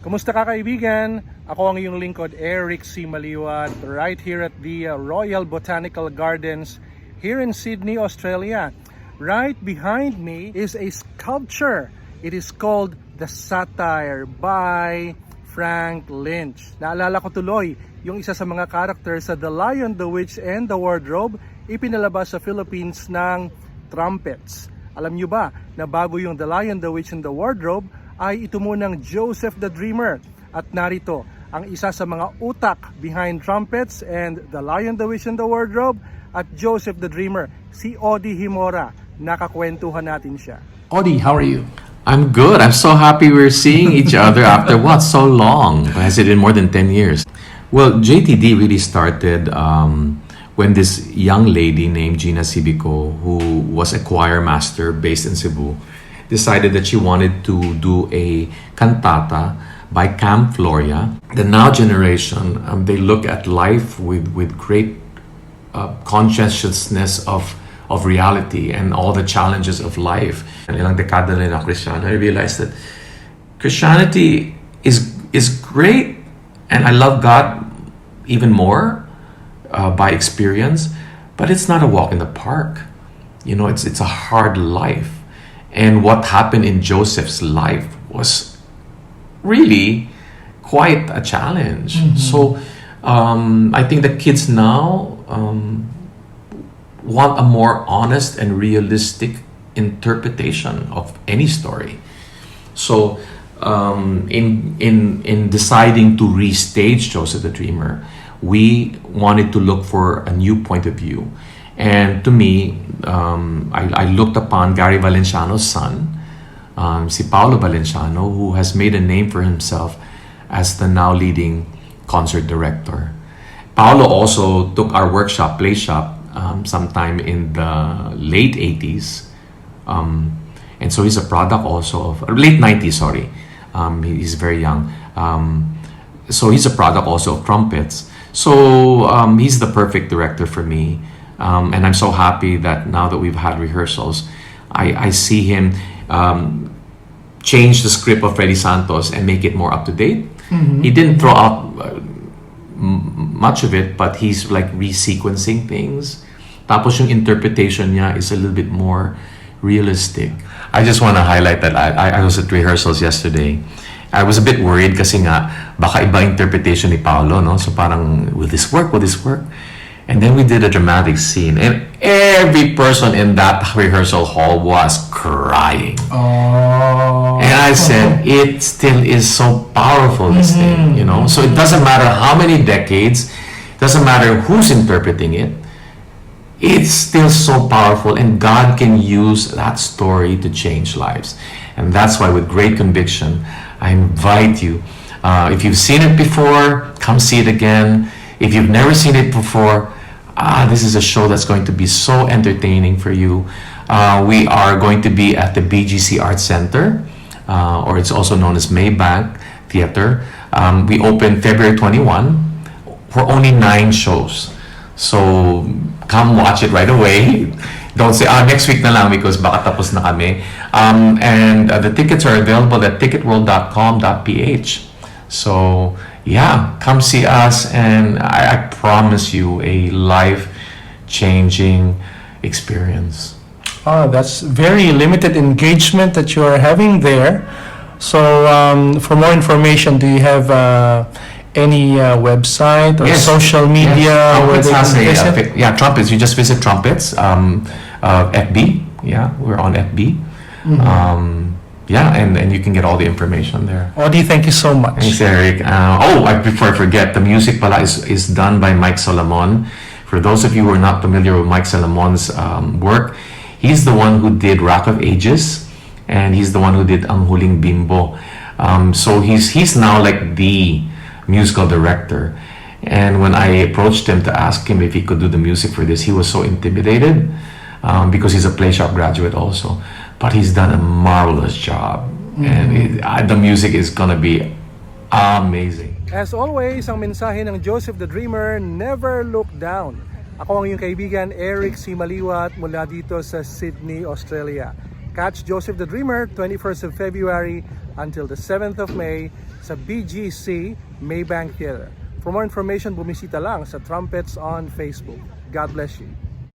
Kumusta ka kaibigan? Ako ang iyong lingkod, Eric C. Maliwat, right here at the Royal Botanical Gardens here in Sydney, Australia. Right behind me is a sculpture. It is called The Satire by Frank Lynch. Naalala ko tuloy yung isa sa mga character sa The Lion, the Witch, and the Wardrobe, ipinalabas sa Philippines ng Trumpets. Alam nyo ba na bago yung The Lion, the Witch, and the Wardrobe ay ito munang Joseph the Dreamer. At narito ang isa sa mga utak behind Trumpets and The Lion, the Witch, and the Wardrobe at Joseph the Dreamer, si Audie Gemora. Nakakwentuhan natin siya. Audie, how are you? I'm good. I'm so happy we're seeing each other after what, so long? Has it been more than 10 years? Well, JTD really started when this young lady named Gina Cibico, who was a choir master based in Cebu, decided that she wanted to do a cantata by Camp Floria. The now generation, they look at life with great conscientiousness of reality and all the challenges of life. And ilang dekada na ng Christian, I realized that Christianity is great, and I love God even more by experience, but it's not a walk in the park. You know, it's a hard life. And what happened in Joseph's life was really quite a challenge. Mm-hmm. So I think the kids now want a more honest and realistic interpretation of any story. So in deciding to restage Joseph the Dreamer, we wanted to look for a new point of view. And to me, I looked upon Gary Valenciano's son, si Paolo Valenciano, who has made a name for himself as the now leading concert director. Paolo also took our workshop, play shop, sometime in the late 80s. And so he's a product also of, late 90s, sorry. He's very young. So he's a product also of Trumpets. So he's the perfect director for me. And I'm so happy that now that we've had rehearsals, I see him change the script of Freddy Santos and make it more up to date. Mm-hmm. He didn't throw out much of it, but he's like resequencing things. Tapos yung interpretation niya is a little bit more realistic. I just want to highlight that I was at rehearsals yesterday. I was a bit worried kasi nga baka iba interpretation ni Paolo, no? So parang, will this work? Will this work? And then we did a dramatic scene, and every person in that rehearsal hall was crying. Oh. And I said, it still is so powerful, this thing, you know? So it doesn't matter how many decades, doesn't matter who's interpreting it, it's still so powerful, and God can use that story to change lives. And that's why, with great conviction, I invite you, if you've seen it before, come see it again. If you've never seen it before, this is a show that's going to be so entertaining for you. We are going to be at the BGC Arts Center, or it's also known as Maybank Theater. We open February 21 for only 9 shows. So come watch it right away. Don't say, next week na lang because baka tapos na kami. And the tickets are available at ticketworld.com.ph. So yeah, come see us, and I promise you a life-changing experience. Oh, that's very limited engagement that you are having there. So for more information, do you have any website or social media? Yes. Trumpets has a Trumpets. You just visit Trumpets, FB. Yeah, we're on FB. Mm-hmm. And you can get all the information there. Audie, thank you so much. Thanks, Eric. Before I forget, the music pala is done by Mike Solomon. For those of you who are not familiar with Mike Solomon's work, he's the one who did Rock of Ages, and he's the one who did Ang Huling Bimbo. So he's now like the musical director. And when I approached him to ask him if he could do the music for this, he was so intimidated because he's a play shop graduate also. But he's done a marvelous job. Mm-hmm. And the music is gonna be amazing. As always, ang mensahe ng Joseph the Dreamer, never look down. Ako ang iyong kaibigan, Eric C. Maliwat, mula dito sa Sydney, Australia. Catch Joseph the Dreamer, 21st of February until the 7th of May sa BGC Maybank Theater. For more information, bumisita lang sa Trumpets on Facebook. God bless you.